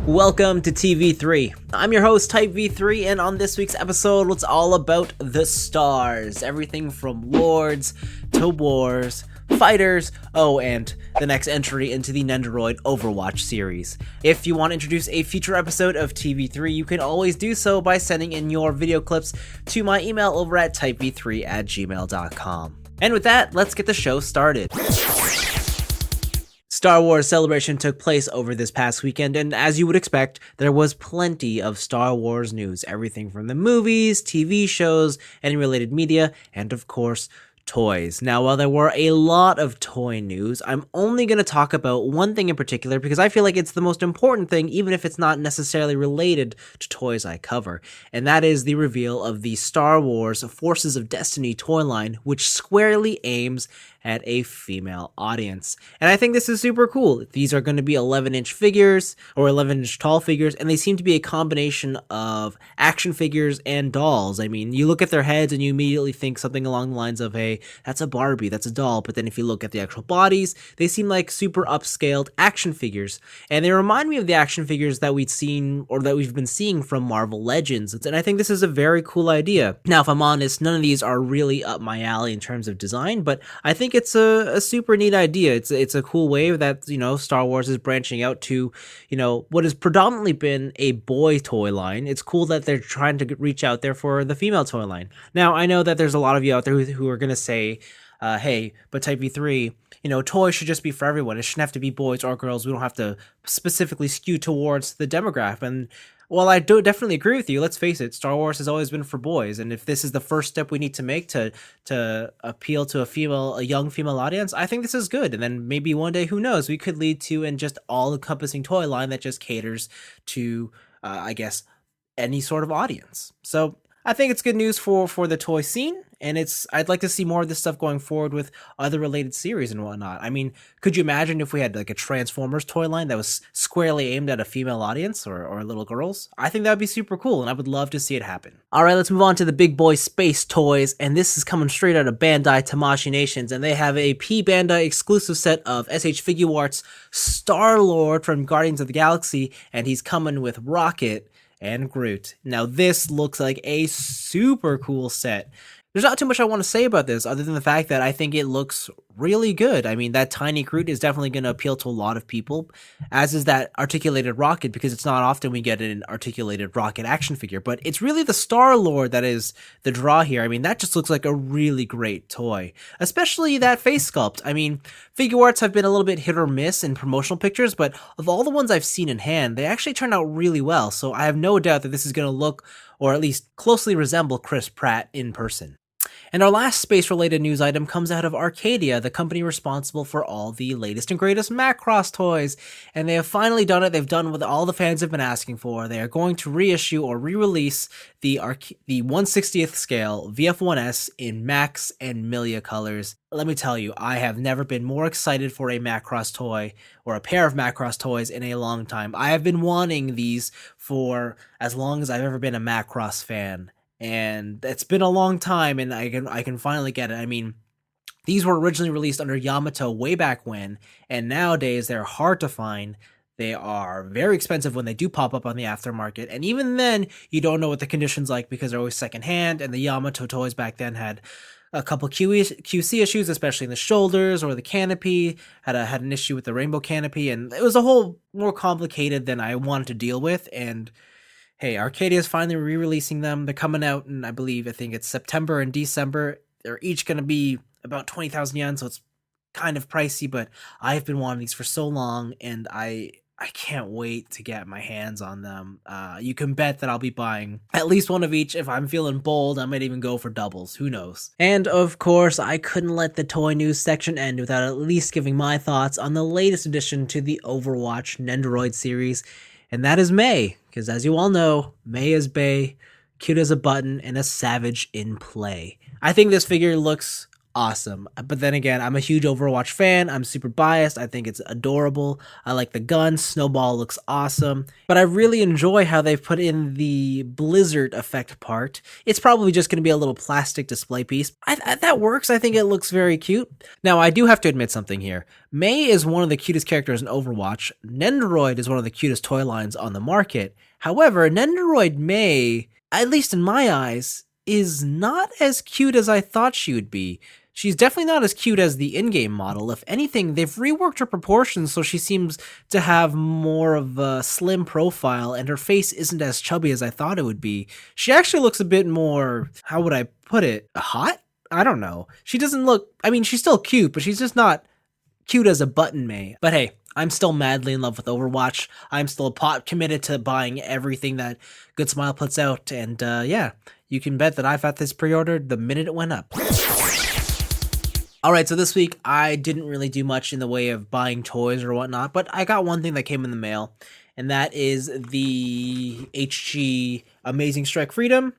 Welcome to TV3. I'm your host, Type V3, and on this week's episode, it's all about the stars. Everything from lords to wars, fighters, and the next entry into the Nendoroid Overwatch series. If you want to introduce a future episode of TV3, you can always do so by sending in your video clips to my email over at typeve3@gmail.com. And with that, let's get the show started. Star Wars Celebration took place over this past weekend, and as you would expect, there was plenty of Star Wars news. Everything from the movies, TV shows, any related media, and of course, toys. Now, while there were a lot of toy news, I'm only going to talk about one thing in particular because I feel like it's the most important thing, even if it's not necessarily related to toys I cover, and that is the reveal of the Star Wars Forces of Destiny toy line, which squarely aims at a female audience. And I think this is super cool. These are going to be 11-inch figures, or 11-inch tall figures, and they seem to be a combination of action figures and dolls. I mean, you look at their heads and you immediately think something along the lines of, hey, that's a Barbie, that's a doll, but then if you look at the actual bodies, they seem like super upscaled action figures. And they remind me of the action figures that we'd seen, or that we've been seeing from Marvel Legends, and I think this is a very cool idea. Now, if I'm honest, none of these are really up my alley in terms of design, but I think it's a super neat idea. It's a cool way that, Star Wars is branching out to, what has predominantly been a boy toy line. It's cool that they're trying to reach out there for the female toy line. Now, I know that there's a lot of you out there who are going to say, hey, but Type V3, toys should just be for everyone. It shouldn't have to be boys or girls. We don't have to specifically skew towards the demographic. And while I do definitely agree with you, let's face it, Star Wars has always been for boys. And if this is the first step we need to make to appeal to a young female audience, I think this is good. And then maybe one day, who knows, we could lead to an just all-encompassing toy line that just caters to, any sort of audience. So I think it's good news for the toy scene, and I'd like to see more of this stuff going forward with other related series and whatnot. I mean, could you imagine if we had like a Transformers toy line that was squarely aimed at a female audience or little girls? I think that would be super cool, and I would love to see it happen. All right, let's move on to the big boy space toys, and this is coming straight out of Bandai Tamashii Nations, and they have a Bandai exclusive set of S.H.Figuarts Star-Lord from Guardians of the Galaxy, and he's coming with Rocket and Groot. Now, this looks like a super cool set. There's not too much I want to say about this other than the fact that I think it looks really good. I mean, that tiny Groot is definitely going to appeal to a lot of people, as is that articulated Rocket, because it's not often we get an articulated Rocket action figure, but it's really the Star-Lord that is the draw here. I mean, that just looks like a really great toy, especially that face sculpt. I mean, Figuarts have been a little bit hit or miss in promotional pictures, but of all the ones I've seen in hand, they actually turned out really well, so I have no doubt that this is going to look, or at least closely resemble, Chris Pratt in person. And our last space-related news item comes out of Arcadia, the company responsible for all the latest and greatest Macross toys. And they have finally done it. They've done what all the fans have been asking for. They are going to reissue or re-release the 1/60th scale VF1S in Max and Milia colors. Let me tell you, I have never been more excited for a Macross toy or a pair of Macross toys in a long time. I have been wanting these for as long as I've ever been a Macross fan. And it's been a long time, and I can finally get it. I mean, these were originally released under Yamato way back when, and nowadays they're hard to find. They are very expensive when they do pop up on the aftermarket, and even then, you don't know what the condition's like because they're always secondhand, and the Yamato toys back then had a couple QC issues, especially in the shoulders or the canopy, had an issue with the rainbow canopy, and it was a whole more complicated than I wanted to deal with, and hey, Arcadia is finally re-releasing them. They're coming out in, I think it's September and December. They're each going to be about 20,000 yen, so it's kind of pricey, but I've been wanting these for so long, and I can't wait to get my hands on them. You can bet that I'll be buying at least one of each. If I'm feeling bold, I might even go for doubles. Who knows? And of course, I couldn't let the toy news section end without at least giving my thoughts on the latest addition to the Overwatch Nendoroid series, and that is May, because as you all know, May is bae, cute as a button, and a savage in play. I think this figure looks awesome. But then again, I'm a huge Overwatch fan. I'm super biased. I think it's adorable. I like the gun. Snowball looks awesome. But I really enjoy how they've put in the blizzard effect part. It's probably just going to be a little plastic display piece. That works. I think it looks very cute. Now, I do have to admit something here. Mei is one of the cutest characters in Overwatch. Nendoroid is one of the cutest toy lines on the market. However, Nendoroid Mei, at least in my eyes, is not as cute as I thought she would be. She's definitely not as cute as the in-game model. If anything, they've reworked her proportions so she seems to have more of a slim profile, and her face isn't as chubby as I thought it would be. She actually looks a bit more, how would I put it, hot? I don't know. She doesn't look, I mean, she's still cute, but she's just not cute as a button Mei. But hey, I'm still madly in love with Overwatch. I'm still committed to buying everything that Good Smile puts out, and yeah, you can bet that I've had this pre-ordered the minute it went up. Alright, so this week I didn't really do much in the way of buying toys or whatnot, but I got one thing that came in the mail, and that is the HG Amazing Strike Freedom.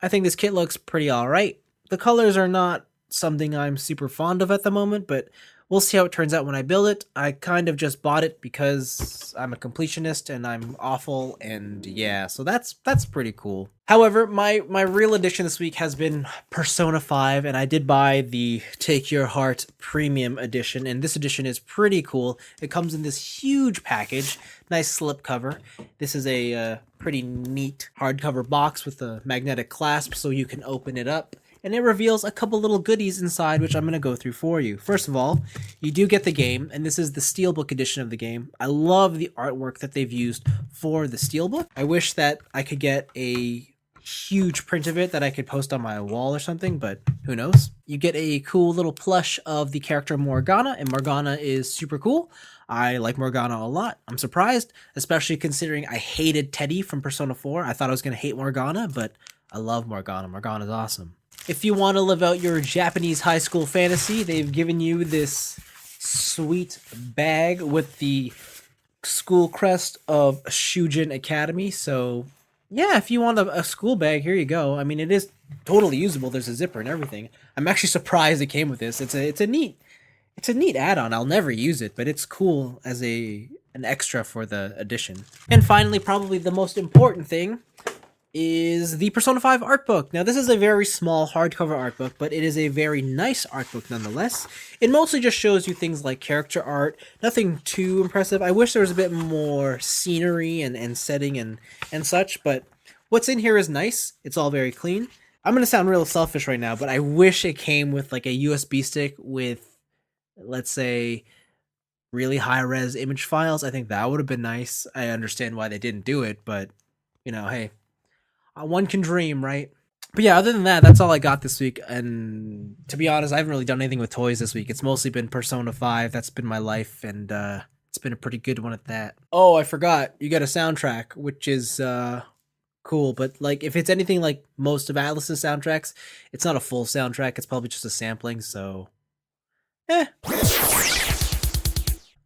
I think this kit looks pretty alright. The colors are not something I'm super fond of at the moment, but we'll see how it turns out when I build it. I kind of just bought it because I'm a completionist and I'm awful, and yeah, so that's pretty cool. However, my real edition this week has been Persona 5, and I did buy the Take Your Heart Premium Edition, and this edition is pretty cool. It comes in this huge package, nice slip cover. This is a pretty neat hardcover box with a magnetic clasp so you can open it up. And it reveals a couple little goodies inside, which I'm going to go through for you. First of all, you do get the game, and this is the Steelbook edition of the game. I love the artwork that they've used for the Steelbook. I wish that I could get a huge print of it that I could post on my wall or something, but who knows. You get a cool little plush of the character Morgana, and Morgana is super cool. I like Morgana a lot. I'm surprised, especially considering I hated Teddy from Persona 4. I thought I was going to hate Morgana, but I love Morgana. Morgana's awesome. If you want to live out your Japanese high school fantasy, they've given you this sweet bag with the school crest of Shujin Academy. So yeah, if you want a school bag, here you go. I mean, it is totally usable. There's a zipper and everything. I'm actually surprised it came with this. It's a neat add-on. I'll never use it, but it's cool as an extra for the edition. And finally, probably the most important thing is the Persona 5 art book. Now, this is a very small hardcover art book, but it is a very nice art book nonetheless. It mostly just shows you things like character art, nothing too impressive. I wish there was a bit more scenery and setting and such, but what's in here is nice. It's all very clean. I'm going to sound real selfish right now, but I wish it came with like a USB stick with, let's say, really high-res image files. I think that would have been nice. I understand why they didn't do it, but, you know, hey, one can dream, right? But yeah, other than that, that's all I got this week. And to be honest, I haven't really done anything with toys this week. It's mostly been Persona 5. That's been my life, and it's been a pretty good one at that. Oh, I forgot. You get a soundtrack, which is cool. But like, if it's anything like most of Atlas's soundtracks, it's not a full soundtrack. It's probably just a sampling, so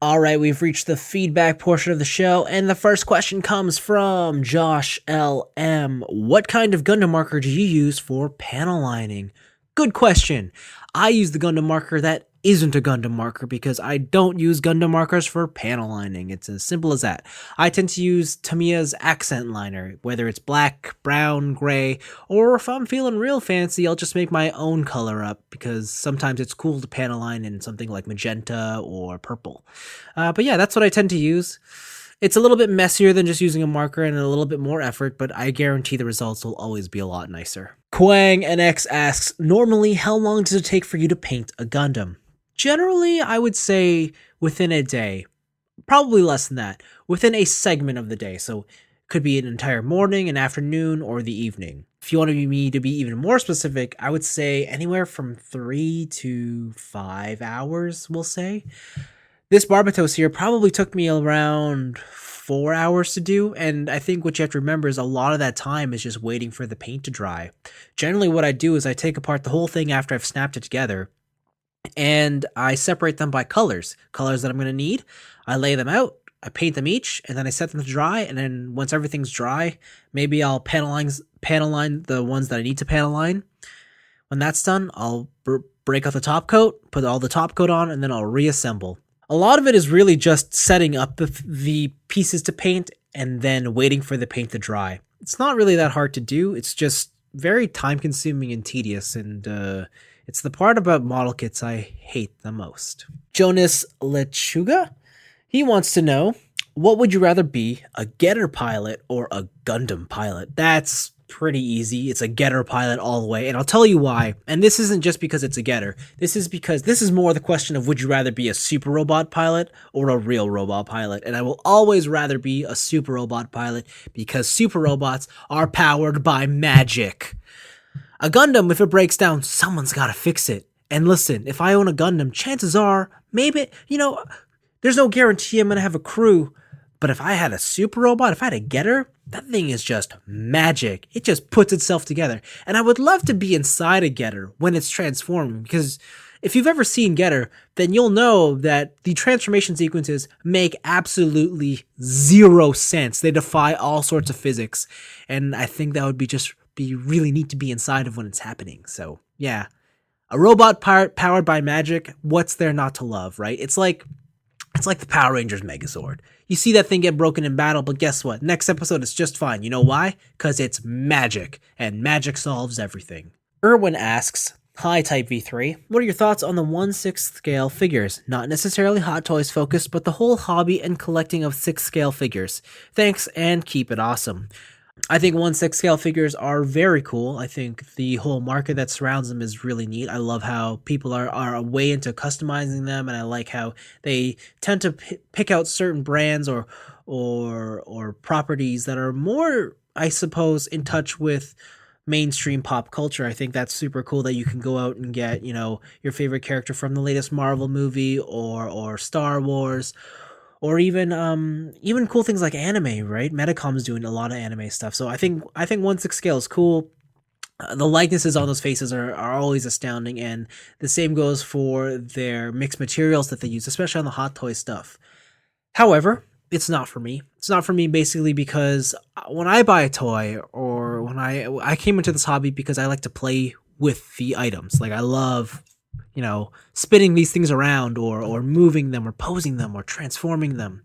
All right, we've reached the feedback portion of the show, and the first question comes from Josh LM. What kind of Gundam marker do you use for panel lining? Good question. I use the Gundam marker that isn't a Gundam marker because I don't use Gundam markers for panel lining. It's as simple as that. I tend to use Tamiya's accent liner, whether it's black, brown, gray, or if I'm feeling real fancy, I'll just make my own color up because sometimes it's cool to panel line in something like magenta or purple. But yeah, that's what I tend to use. It's a little bit messier than just using a marker and a little bit more effort, but I guarantee the results will always be a lot nicer. Quang NX asks, normally how long does it take for you to paint a Gundam? Generally, I would say within a day, probably less than that, within a segment of the day. So it could be an entire morning, an afternoon, or the evening. If you want me to be even more specific, I would say anywhere from 3 to 5 hours, we'll say. This Barbatos here probably took me around 4 hours to do, and I think what you have to remember is a lot of that time is just waiting for the paint to dry. Generally, what I do is I take apart the whole thing after I've snapped it together, and I separate them by colors that I'm going to need. I lay them out, I paint them each, and then I set them to dry, and then once everything's dry, maybe I'll panel line the ones that I need to panel line. When that's done, I'll break out the top coat, put all the top coat on, and then I'll reassemble. A lot of it is really just setting up the pieces to paint and then waiting for the paint to dry. It's not really that hard to do. It's just very time consuming and tedious, and it's the part about model kits I hate the most. Jonas Lechuga, he wants to know, what would you rather be, a Getter pilot or a Gundam pilot? That's pretty easy. It's a Getter pilot all the way, and I'll tell you why. And this isn't just because it's a Getter. This is because this is more the question of, would you rather be a super robot pilot or a real robot pilot? And I will always rather be a super robot pilot because super robots are powered by magic. A Gundam, if it breaks down, someone's got to fix it. And listen, if I own a Gundam, chances are, maybe, there's no guarantee I'm going to have a crew. But if I had a super robot, if I had a Getter, that thing is just magic. It just puts itself together. And I would love to be inside a Getter when it's transforming, because if you've ever seen Getter, then you'll know that the transformation sequences make absolutely zero sense. They defy all sorts of physics. And I think that would be really neat to be inside of when it's happening. So yeah, a robot powered by magic, what's there not to love, right? It's like the Power Rangers Megazord. You see that thing get broken in battle, but guess what? Next episode it's just fine. You know why? Because it's magic, and magic solves everything. Erwin asks, hi Type V3, what are your thoughts on the 1/6 scale figures? Not necessarily Hot Toys focused, but the whole hobby and collecting of 6 scale figures. Thanks, and keep it awesome. I think 1/6 scale figures are very cool. I think the whole market that surrounds them is really neat. I love how people are way into customizing them, and I like how they tend to pick out certain brands or properties that are more, I suppose, in touch with mainstream pop culture. I think that's super cool that you can go out and get, your favorite character from the latest Marvel movie or Star Wars. Or even cool things like anime, right? Medicom's doing a lot of anime stuff. So I think 1/6 scale is cool. The likenesses on those faces are always astounding, and the same goes for their mixed materials that they use, especially on the Hot Toy stuff. However, it's not for me. It's not for me basically because when I buy a toy, or when I came into this hobby because I like to play with the items. Like I love spinning these things around or moving them or posing them or transforming them.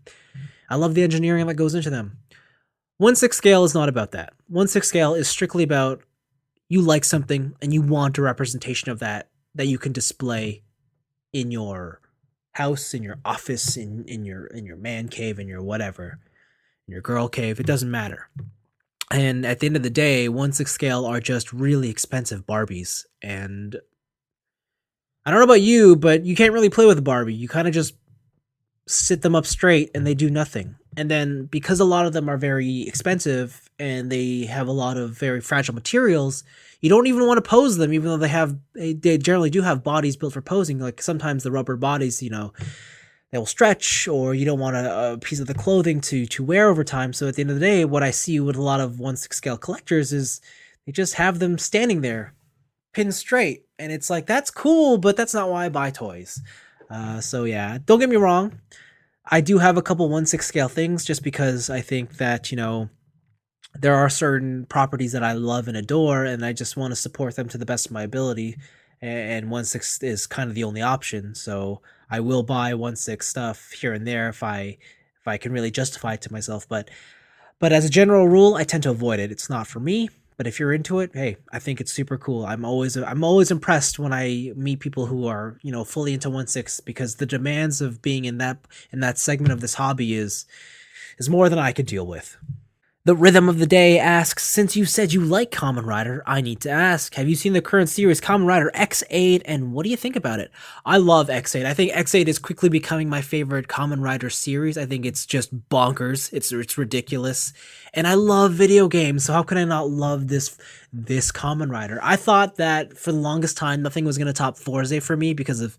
I love the engineering that goes into them. 1/6 scale is not about that. 1/6 scale is strictly about you like something and you want a representation of that you can display in your house, in your office, in your man cave, in your whatever, in your girl cave. It doesn't matter. And at the end of the day, 1/6 scale are just really expensive Barbies, and I don't know about you, but you can't really play with a Barbie. You kind of just sit them up straight and they do nothing. And then because a lot of them are very expensive and they have a lot of very fragile materials, you don't even want to pose them, even though they generally do have bodies built for posing. Like sometimes the rubber bodies, they will stretch, or you don't want a piece of the clothing to wear over time. So at the end of the day, what I see with a lot of 1/6 scale collectors is they just have them standing there, pinned straight. And it's like, that's cool, but that's not why I buy toys. So yeah, don't get me wrong. I do have a couple 1/6 scale things just because I think that, there are certain properties that I love and adore, and I just want to support them to the best of my ability. And 1/6 is kind of the only option. So I will buy 1/6 stuff here and there if I can really justify it to myself. But as a general rule, I tend to avoid it. It's not for me. But if you're into it, hey, I think it's super cool. I'm always impressed when I meet people who are, fully into 1/6, because the demands of being in that segment of this hobby is more than I could deal with. The Rhythm of the Day asks, since you said you like Kamen Rider, I need to ask, have you seen the current series Kamen Rider X8, and what do you think about it? I love X8. I think X8 is quickly becoming my favorite Kamen Rider series. I think it's just bonkers. It's ridiculous. And I love video games, so how can I not love this Kamen Rider? I thought that for the longest time nothing was going to top Forze for me because of,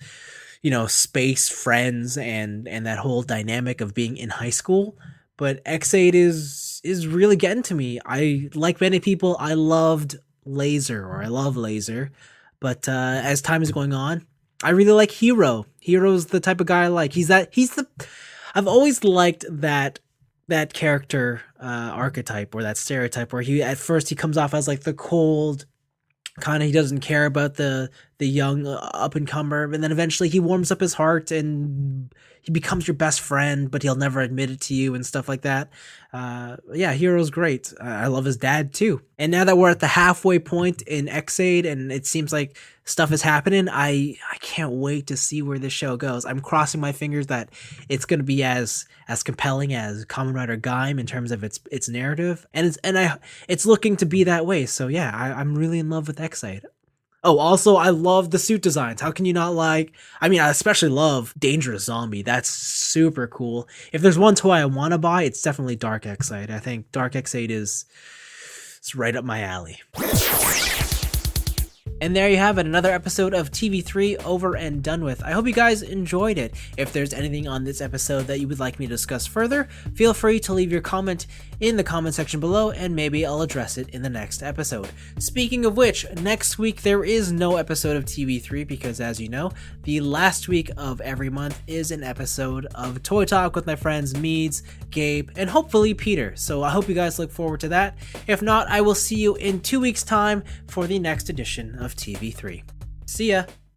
space, friends, and that whole dynamic of being in high school. But X8 is really getting to me. Like many people, I love Laser. But as time is going on, I really like Hero. Hero's the type of guy I like. I've always liked that character archetype, or that stereotype, where at first he comes off as like the cold, kind of, he doesn't care about the the young up-and-comer, and then eventually he warms up his heart and he becomes your best friend, but he'll never admit it to you and stuff like that. Yeah, Hero's great. I love his dad too. And now that we're at the halfway point in X8 and it seems like stuff is happening, I can't wait to see where this show goes. I'm crossing my fingers that it's going to be as compelling as Kamen Rider Gaim in terms of its narrative, and it's looking to be that way. So yeah, I'm really in love with X8. Oh, also, I love the suit designs. How can you not like? I mean, I especially love Dangerous Zombie. That's super cool. If there's one toy I want to buy, it's definitely Dark X8. I think Dark X8 it's right up my alley. And there you have it, another episode of TV3 over and done with. I hope you guys enjoyed it. If there's anything on this episode that you would like me to discuss further, feel free to leave your comment in the comment section below and maybe I'll address it in the next episode. Speaking of which, next week there is no episode of TV3 because, as you know, the last week of every month is an episode of Toy Talk with my friends Meads, Gabe, and hopefully Peter. So I hope you guys look forward to that. If not, I will see you in 2 weeks' time for the next edition of TV3. See ya!